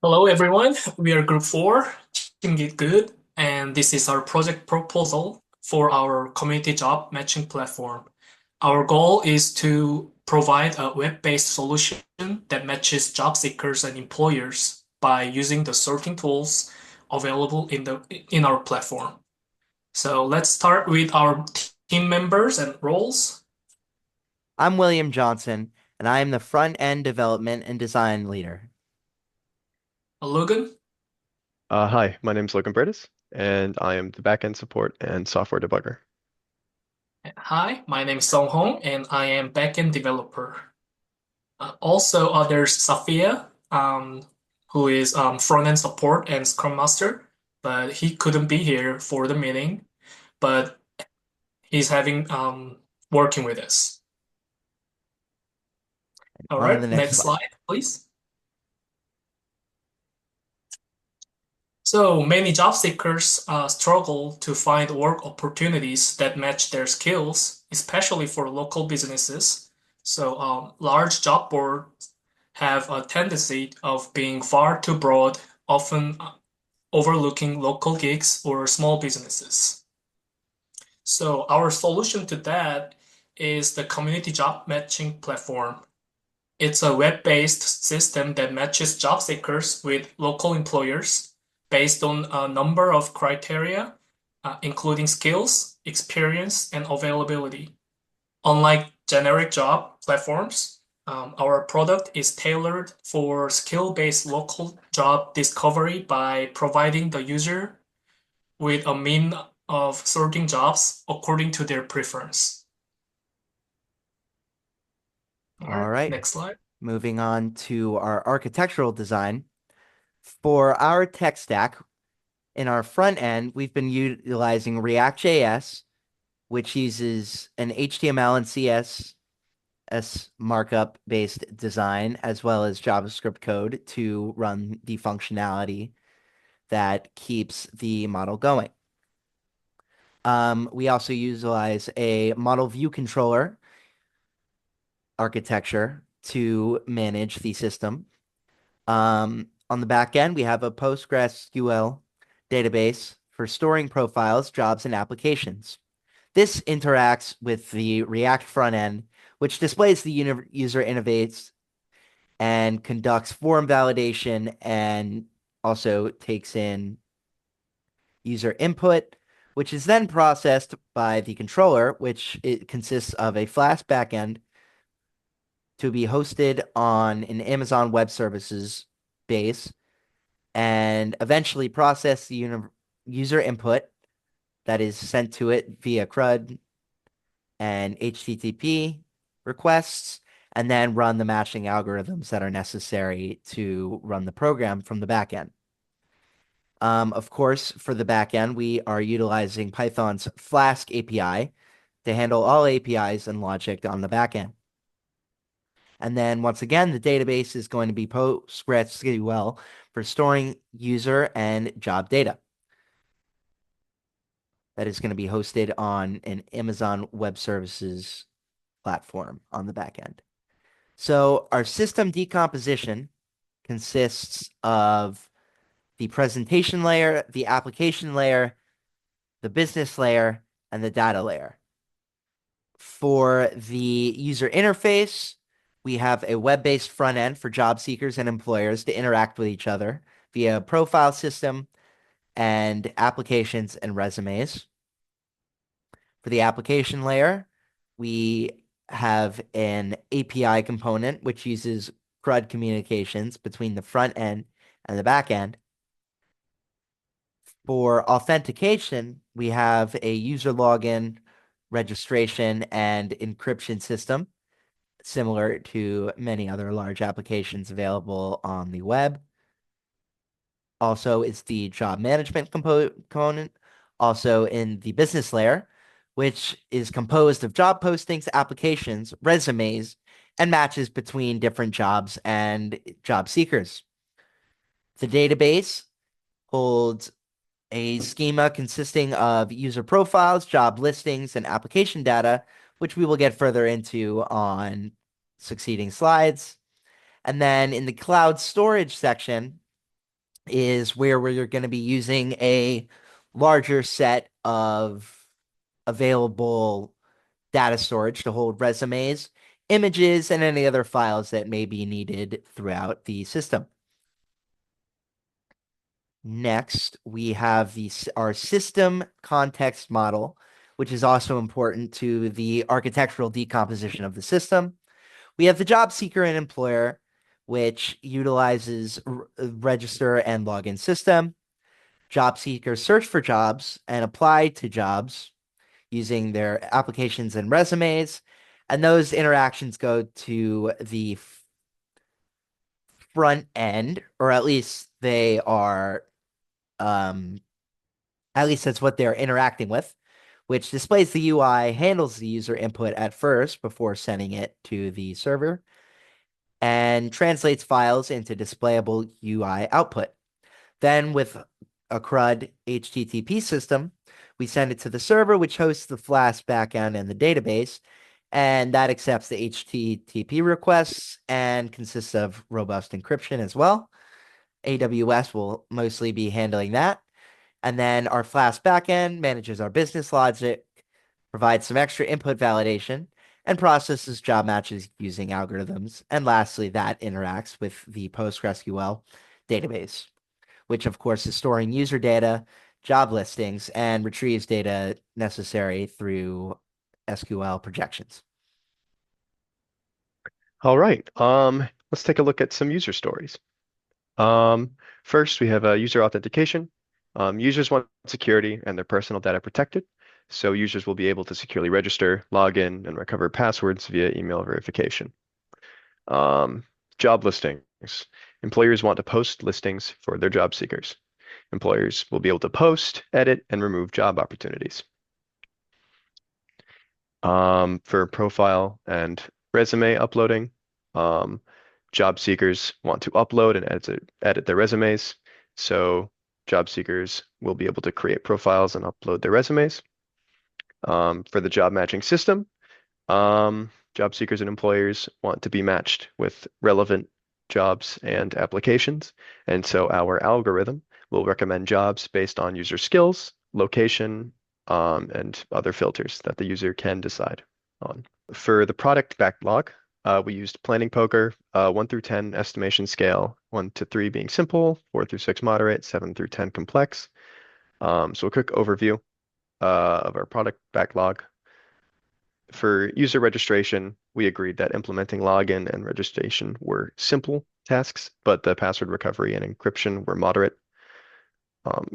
Hello, everyone. We are Group 4, Team Get Good, and this is our project proposal for our community job matching platform. Our goal is to provide a web-based solution that matches job seekers and employers by using the sorting tools available in our platform. So let's start with our team members and roles. I'm William Johnson, and I am the front-end development and design leader. Logan. Hi, my name is Logan Burtis, and I am the backend support and software debugger. Hi, my name is Song Hong, and I am backend developer. Also, there's Safia, who is front-end support and Scrum Master, but he couldn't be here for the meeting, but he's having working with us. All On to the right, next next slide. slide, please. So many job seekers struggle to find work opportunities that match their skills, especially for local businesses. So large job boards have a tendency of being far too broad, often overlooking local gigs or small businesses. So our solution to that is the community job matching platform. It's a web-based system that matches job seekers with local employers based on a number of criteria, including skills, experience, and availability. Unlike generic job platforms, our product is tailored for skill-based local job discovery by providing the user with a mean of sorting jobs according to their preference. All All right, right, next slide. moving on to our architectural design. For our tech stack, in our front end, we've been utilizing React.js, which uses an HTML and CSS markup-based design, as well as JavaScript code to run the functionality that keeps the model going. We also utilize a model view controller architecture to manage the system. On the back end, we have a PostgreSQL database for storing profiles, jobs, and applications. This interacts with the React front end, which displays the user interface and conducts form validation and also takes in user input, which is then processed by the controller, which it consists of a Flask backend to be hosted on an Amazon Web Services base and eventually process the user input that is sent to it via CRUD and HTTP requests, and then run the matching algorithms that are necessary to run the program from the backend. Of course, for the backend, we are utilizing Python's Flask API to handle all APIs and logic on the backend. And then once again, the database is going to be PostgreSQL for storing user and job data. That is going to be hosted on an Amazon Web Services platform on the back end. So our system decomposition consists of the presentation layer, the application layer, the business layer, and the data layer. For the user interface, we have a web-based front end for job seekers and employers to interact with each other via a profile system and applications and resumes. For the application layer, we have an API component which uses CRUD communications between the front end and the back end. For authentication, we have a user login, registration, and encryption system, similar to many other large applications available on the web. Also, it's the job management component, also in the business layer, which is composed of job postings, applications, resumes, and matches between different jobs and job seekers. The database holds a schema consisting of user profiles, job listings, and application data, which we will get further into on succeeding slides. And then in the cloud storage section, is where we're going to be using a larger set of available data storage to hold resumes, images, and any other files that may be needed throughout the system. Next, we have our system context model, which is also important to the architectural decomposition of the system. We have the job seeker and employer, which utilizes register and login system. Job seekers search for jobs and apply to jobs using their applications and resumes. And those interactions go to the front end, or at least they are, at least that's what they're interacting with, which displays the UI, handles the user input at first before sending it to the server, and translates files into displayable UI output. Then, with a CRUD HTTP system, we send it to the server, which hosts the Flask backend and the database, and that accepts the HTTP requests and consists of robust encryption as well. AWS will mostly be handling that. And then our Flask backend manages our business logic, provides some extra input validation, and processes job matches using algorithms. And lastly, that interacts with the PostgreSQL database, which of course is storing user data, job listings, and retrieves data necessary through SQL projections. All right. Let's take a look at some user stories. First, we have user authentication. Users want security and their personal data protected, so users will be able to securely register, log in, and recover passwords via email verification. Job listings. Employers want to post listings for their job seekers. Employers will be able to post, edit, and remove job opportunities. For profile and resume uploading, job seekers want to upload and edit their resumes. So job seekers will be able to create profiles and upload their resumes. For the job matching system, job seekers and employers want to be matched with relevant jobs and applications. And so our algorithm will recommend jobs based on user skills, location, and other filters that the user can decide on. For the product backlog, we used planning poker, 1 through 10 estimation scale, 1 to 3 being simple, 4 through 6 moderate, 7 through 10 complex. So a quick overview of our product backlog. For user registration, we agreed that implementing login and registration were simple tasks, but the password recovery and encryption were moderate.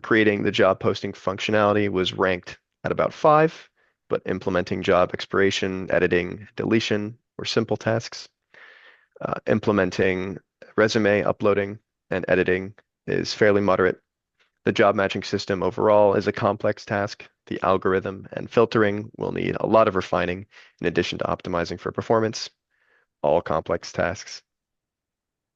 Creating the job posting functionality was ranked at about 5, but implementing job expiration, editing, deletion were simple tasks. Implementing resume uploading and editing is fairly moderate. The job matching system overall is a complex task. The algorithm and filtering will need a lot of refining in addition to optimizing for performance. All complex tasks.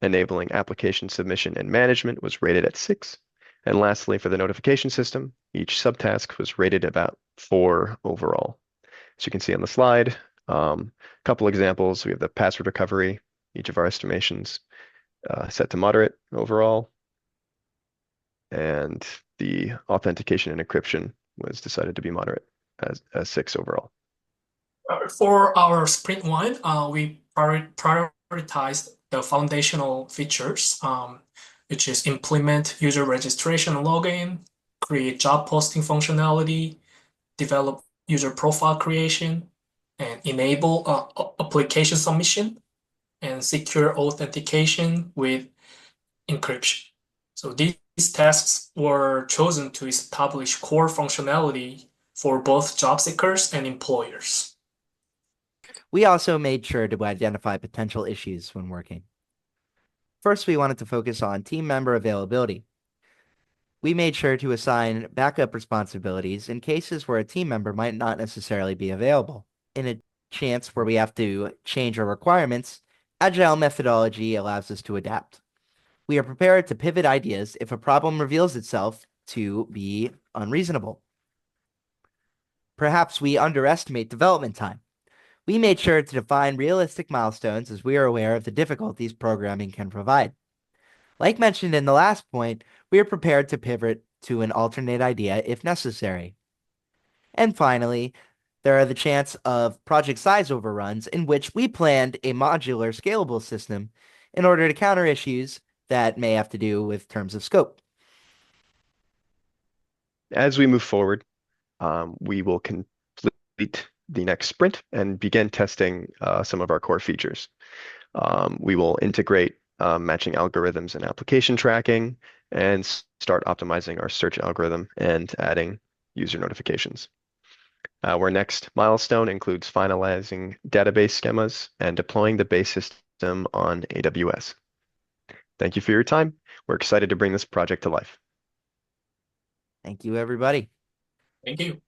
Enabling application submission and management was rated at 6. And lastly, for the notification system, each subtask was rated about 4 overall. As you can see on the slide, a couple examples. We have the password recovery, each of our estimations set to moderate overall. And the authentication and encryption was decided to be moderate as 6 overall. For our sprint one, we prioritized the foundational features, which is implement user registration and login, create job posting functionality, develop user profile creation, and enable application submission, and secure authentication with encryption. So these tasks were chosen to establish core functionality for both job seekers and employers. We also made sure to identify potential issues when working. First, we wanted to focus on team member availability. We made sure to assign backup responsibilities in cases where a team member might not necessarily be available. In a chance where we have to change our requirements, Agile methodology allows us to adapt. We are prepared to pivot ideas if a problem reveals itself to be unreasonable. Perhaps we underestimate development time. We made sure to define realistic milestones as we are aware of the difficulties programming can provide. Like mentioned in the last point, we are prepared to pivot to an alternate idea if necessary. And finally, there are the chance of project size overruns in which we planned a modular scalable system in order to counter issues that may have to do with terms of scope. As we move forward, we will complete the next sprint and begin testing some of our core features. We will integrate matching algorithms and application tracking and start optimizing our search algorithm and adding user notifications. Our next milestone includes finalizing database schemas and deploying the base system on AWS. Thank you for your time. We're excited to bring this project to life. Thank you, everybody. Thank you.